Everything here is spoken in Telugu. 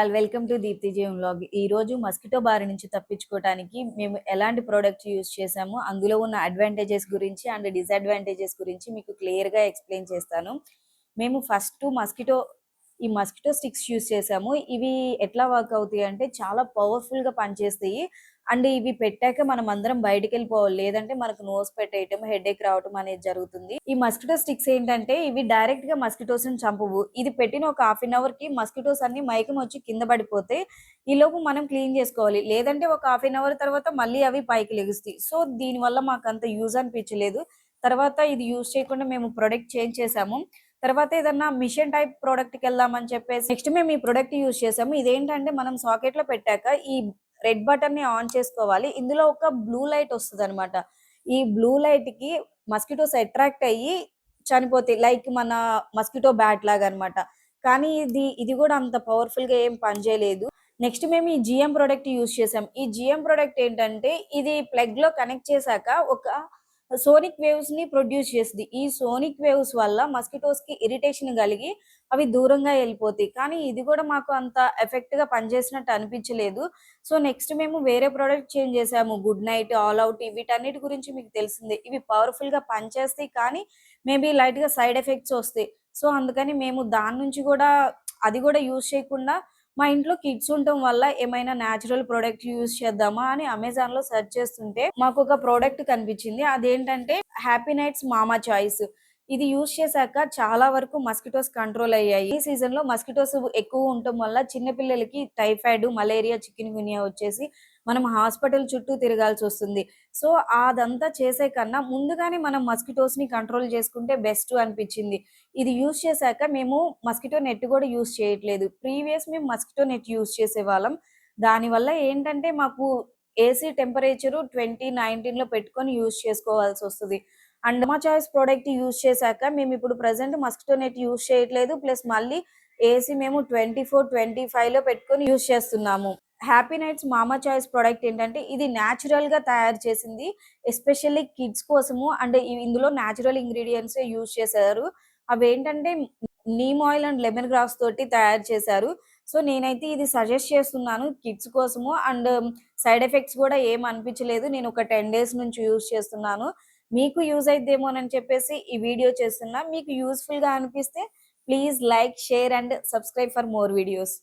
Welcome to దీప్తిజీ vlog. ఈ రోజు మస్కిటో బారి నుంచి తప్పించుకోవడానికి మేము ఎలాంటి ప్రొడక్ట్స్ యూజ్ చేసాము, అందులో ఉన్న అడ్వాంటేజెస్ గురించి అండ్ డిసడ్వాంటేజెస్ గురించి మీకు క్లియర్ గా ఎక్స్ప్లెయిన్ చేస్తాను. మేము ఫస్ట్ మస్కిటో స్టిక్స్ యూజ్ చేసాము. ఇవి ఎట్లా వర్క్ అవుతాయి అంటే చాలా పవర్ఫుల్ గా పనిచేస్తాయి. అండ్ ఇవి పెట్టాక మనం అందరం బయటికి వెళ్ళిపోవాలి, లేదంటే మనకు నోస్ పెట్టేయటం, హెడేక్ రావటం అనేది జరుగుతుంది. ఈ మస్కిటో స్టిక్స్ ఏంటంటే ఇవి డైరెక్ట్ గా మస్కిటోస్ ని చంపవు. ఇది పెట్టిన ఒక హాఫ్ అన్ అవర్ కి మస్కిటోస్ అన్ని మైకం వచ్చి కింద పడిపోతే ఈ లోపు మనం క్లీన్ చేసుకోవాలి, లేదంటే ఒక హాఫ్ అన్ అవర్ తర్వాత మళ్ళీ అవి పైకి లెగుస్తాయి. సో దీని వల్ల మాకు అంత యూజ్ అనిపించలేదు. తర్వాత ఇది యూజ్ చేయకుండా మేము ప్రొడక్ట్ చేంజ్ చేసాము. తర్వాత ఏదన్నా మిషన్ టైప్ ప్రోడక్ట్ కి వెళ్దామని చెప్పేసి నెక్స్ట్ మేము ఈ ప్రొడక్ట్ యూజ్ చేసాము. ఇదేంటంటే మనం సాకెట్ లో పెట్టాక ఈ రెడ్ బటన్ ని ఆన్ చేసుకోవాలి. ఇందులో ఒక బ్లూ లైట్ వస్తుంది అనమాట. ఈ బ్లూ లైట్ కి మస్కిటోస్ అట్రాక్ట్ అయ్యి చనిపోతాయి, లైక్ మన మస్కిటో బ్యాట్ లాగా అనమాట. కానీ ఇది కూడా అంత పవర్ఫుల్ గా ఏం పనిచేయలేదు. నెక్స్ట్ మేము ఈ జిఎం ప్రోడక్ట్ యూజ్ చేసాం. ఈ జిఎం ప్రోడక్ట్ ఏంటంటే ఇది ప్లగ్ లో కనెక్ట్ చేశాక ఒక సోనిక్ వేవ్స్ ని ప్రొడ్యూస్ చేస్తుంది. ఈ సోనిక్ వేవ్స్ వల్ల మస్కిటోస్ కి ఇరిటేషన్ కలిగి అవి దూరంగా వెళ్ళిపోతాయి. కానీ ఇది కూడా మాకు అంత ఎఫెక్ట్ గా పనిచేసినట్టు అనిపించలేదు. సో నెక్స్ట్ మేము వేరే ప్రోడక్ట్ చేంజ్ చేసాము. గుడ్ నైట్, ఆల్ అవుట్, వీటన్నిటి గురించి మీకు తెలిసిందే. ఇవి పవర్ఫుల్ గా పనిచేస్తాయి, కానీ మేబీ లైట్ గా సైడ్ ఎఫెక్ట్స్ వస్తాయి. సో అందుకని మేము దాని నుంచి కూడా అది కూడా యూజ్ చేయకుండా మా ఇంట్లో కిడ్స్ ఉండటం వల్ల ఏమైనా న్యాచురల్ ప్రోడక్ట్ యూజ్ చేద్దామా అని అమెజాన్ లో సెర్చ్ చేస్తుంటే మాకు ఒక ప్రోడక్ట్ కనిపించింది. అదేంటంటే హ్యాపీ నైట్స్ మామా చాయిస్. ఇది యూజ్ చేశాక చాలా వరకు మస్కిటోస్ కంట్రోల్ అయ్యాయి. ఈ సీజన్ లో మస్కిటోస్ ఎక్కువ ఉండటం వల్ల చిన్న పిల్లలకి టైఫాయిడ్, మలేరియా, చికెన్ గునియా వచ్చేసి మనం హాస్పిటల్ చుట్టూ తిరగాల్సి వస్తుంది. సో అదంతా చేసే కన్నా ముందుగానే మనం మస్కిటోస్ ని కంట్రోల్ చేసుకుంటే బెస్ట్ అనిపించింది. ఇది యూజ్ చేశాక మేము మస్కిటో నెట్ కూడా యూజ్ చేయట్లేదు. మేము మస్కిటో నెట్ యూజ్ చేసేవాళ్ళం. దానివల్ల ఏంటంటే మాకు ఏసీ టెంపరేచర్ 2019 లో పెట్టుకొని యూజ్ చేసుకోవాల్సి వస్తుంది. అండ్ మా చాయిస్ ప్రోడక్ట్ యూజ్ చేశాక మేము ఇప్పుడు ప్రెసెంట్ మస్కిటో నెట్ యూజ్ చేయట్లేదు. ప్లస్ మళ్ళీ ఏసీ మేము 24, 25 లో పెట్టుకొని యూజ్ చేస్తున్నాము. హ్యాపీ నైట్స్ మామా చాయిస్ ప్రోడక్ట్ ఏంటంటే ఇది న్యాచురల్ గా తయారు చేసింది, ఎస్పెషల్లీ కిడ్స్ కోసము. అండ్ ఇందులో న్యాచురల్ ఇంగ్రీడియంట్స్ యూజ్ చేశారు. అవి ఏంటంటే neem oil and lemon grass తోటి తయారు చేశారు. సో నేనైతే ఇది సజెస్ట్ చేస్తున్నాను కిడ్స్ కోసము. అండ్ సైడ్ ఎఫెక్ట్స్ కూడా ఏం అనిపించలేదు. నేను ఒక 10 days నుంచి యూజ్ చేస్తున్నాను. మీకు యూజ్ అయిద్దేమోనని చెప్పేసి ఈ వీడియో చేస్తున్నా. మీకు యూస్ఫుల్ గా అనిపిస్తే please like, share and subscribe for more videos.